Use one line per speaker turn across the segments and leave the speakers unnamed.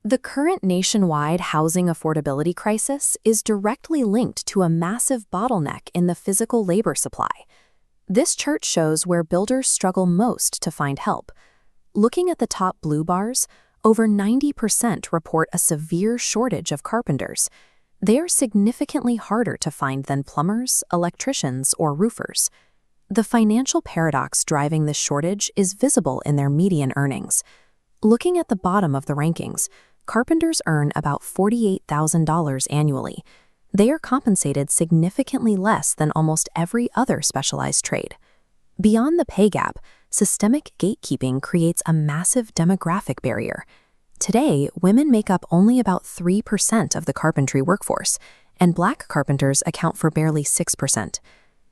The current nationwide housing affordability crisis is directly linked to a massive bottleneck in the physical labor supply. This chart shows where builders struggle most to find help. Looking at the top blue bars, over 90% report a severe shortage of carpenters. They are significantly harder to find than plumbers, electricians, or roofers. The financial paradox driving this shortage is visible in their median earnings. Looking at the bottom of the rankings, carpenters earn about $48,000 annually. They are compensated significantly less than almost every other specialized trade. Beyond the pay gap, systemic gatekeeping creates a massive demographic barrier. Today, women make up only about 3% of the carpentry workforce, and Black carpenters account for barely 6%.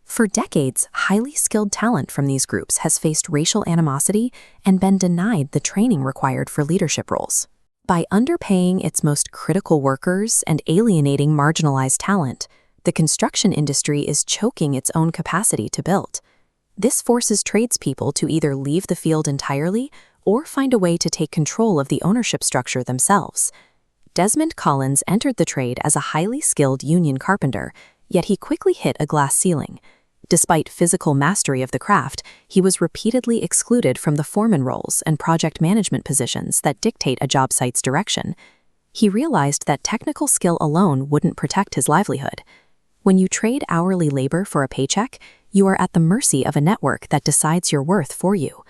For decades, highly skilled talent from these groups has faced racial animosity and been denied the training required for leadership roles. By underpaying its most critical workers and alienating marginalized talent, the construction industry is choking its own capacity to build. This forces tradespeople to either leave the field entirely or find a way to take control of the ownership structure themselves. Desmond Collins entered the trade as a highly skilled union carpenter, yet he quickly hit a glass ceiling. Despite physical mastery of the craft, he was repeatedly excluded from the foreman roles and project management positions that dictate a job site's direction. He realized that technical skill alone wouldn't protect his livelihood. When you trade hourly labor for a paycheck, you are at the mercy of a network that decides your worth for you.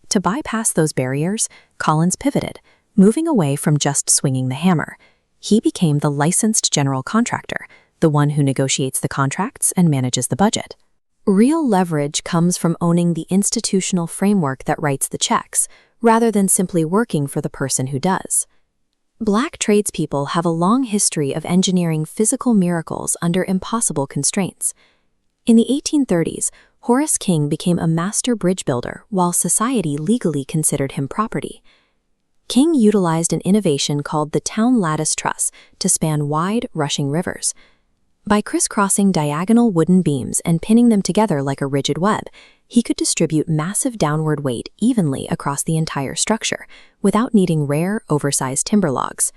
To bypass those barriers, Collins pivoted, moving away from just swinging the hammer. He became the licensed general contractor, the one who negotiates the contracts and manages the budget. Real leverage comes from owning the institutional framework that writes the checks, rather than simply working for the person who does. Black tradespeople have a long history of engineering physical miracles under impossible constraints. In the 1830s, Horace King became a master bridge builder while society legally considered him property. King utilized an innovation called the town lattice truss to span wide, rushing rivers. By crisscrossing diagonal wooden beams and pinning them together like a rigid web, he could distribute massive downward weight evenly across the entire structure without needing rare, oversized timber logs.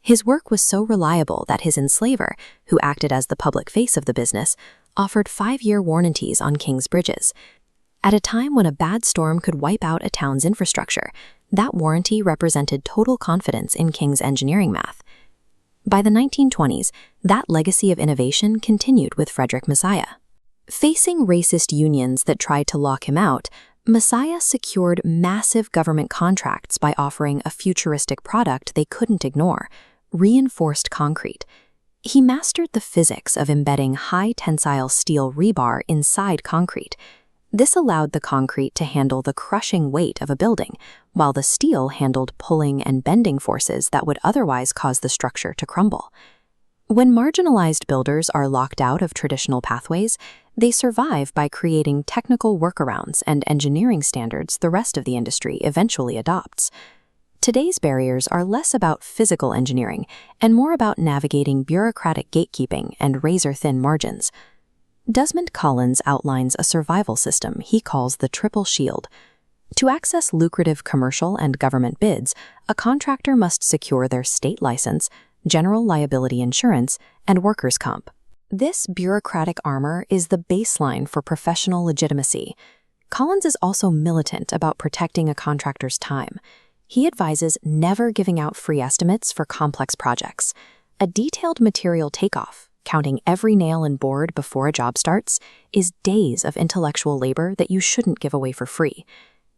His work was so reliable that his enslaver, who acted as the public face of the business, offered 5-year warranties on King's bridges. At a time when a bad storm could wipe out a town's infrastructure, that warranty represented total confidence in King's engineering math. By the 1920s, that legacy of innovation continued with Frederick Messiah. Facing racist unions that tried to lock him out, Messiah secured massive government contracts by offering a futuristic product they couldn't ignore: reinforced concrete. He mastered the physics of embedding high-tensile steel rebar inside concrete. This allowed the concrete to handle the crushing weight of a building, while the steel handled pulling and bending forces that would otherwise cause the structure to crumble. When marginalized builders are locked out of traditional pathways, they survive by creating technical workarounds and engineering standards the rest of the industry eventually adopts. Today's barriers are less about physical engineering and more about navigating bureaucratic gatekeeping and razor-thin margins. Desmond Collins outlines a survival system he calls the triple shield. To access lucrative commercial and government bids, a contractor must secure their state license, general liability insurance, and workers' comp. This bureaucratic armor is the baseline for professional legitimacy. Collins is also militant about protecting a contractor's time. He advises never giving out free estimates for complex projects. A detailed material takeoff, counting every nail and board before a job starts, is days of intellectual labor that you shouldn't give away for free.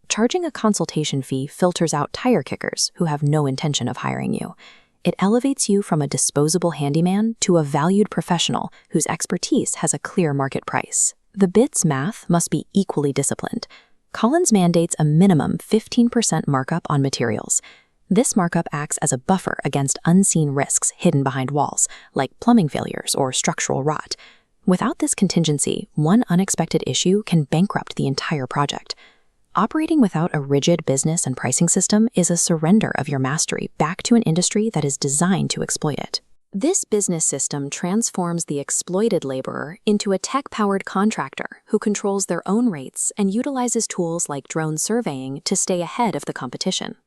Charging a consultation fee filters out tire kickers who have no intention of hiring you. It elevates you from a disposable handyman to a valued professional whose expertise has a clear market price. The bid's math must be equally disciplined. Collins mandates a minimum 15% markup on materials. This markup acts as a buffer against unseen risks hidden behind walls, like plumbing failures or structural rot. Without this contingency, one unexpected issue can bankrupt the entire project. Operating without a rigid business and pricing system is a surrender of your mastery back to an industry that is designed to exploit it. This business system transforms the exploited laborer into a tech-powered contractor who controls their own rates and utilizes tools like drone surveying to stay ahead of the competition.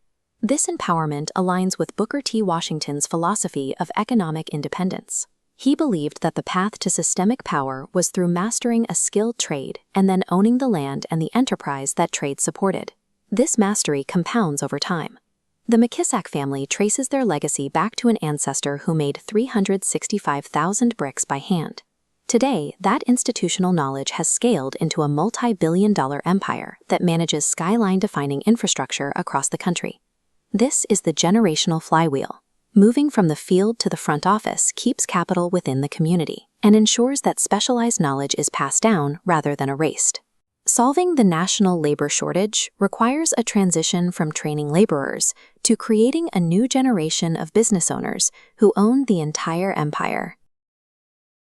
This empowerment aligns with Booker T. Washington's philosophy of economic independence. He believed that the path to systemic power was through mastering a skilled trade and then owning the land and the enterprise that trade supported. This mastery compounds over time. The McKissack family traces their legacy back to an ancestor who made 365,000 bricks by hand. Today, that institutional knowledge has scaled into a multi-billion-dollar empire that manages skyline-defining infrastructure across the country. This is the generational flywheel. Moving from the field to the front office keeps capital within the community and ensures that specialized knowledge is passed down rather than erased. Solving the national labor shortage requires a transition from training laborers to creating a new generation of business owners who own the entire empire.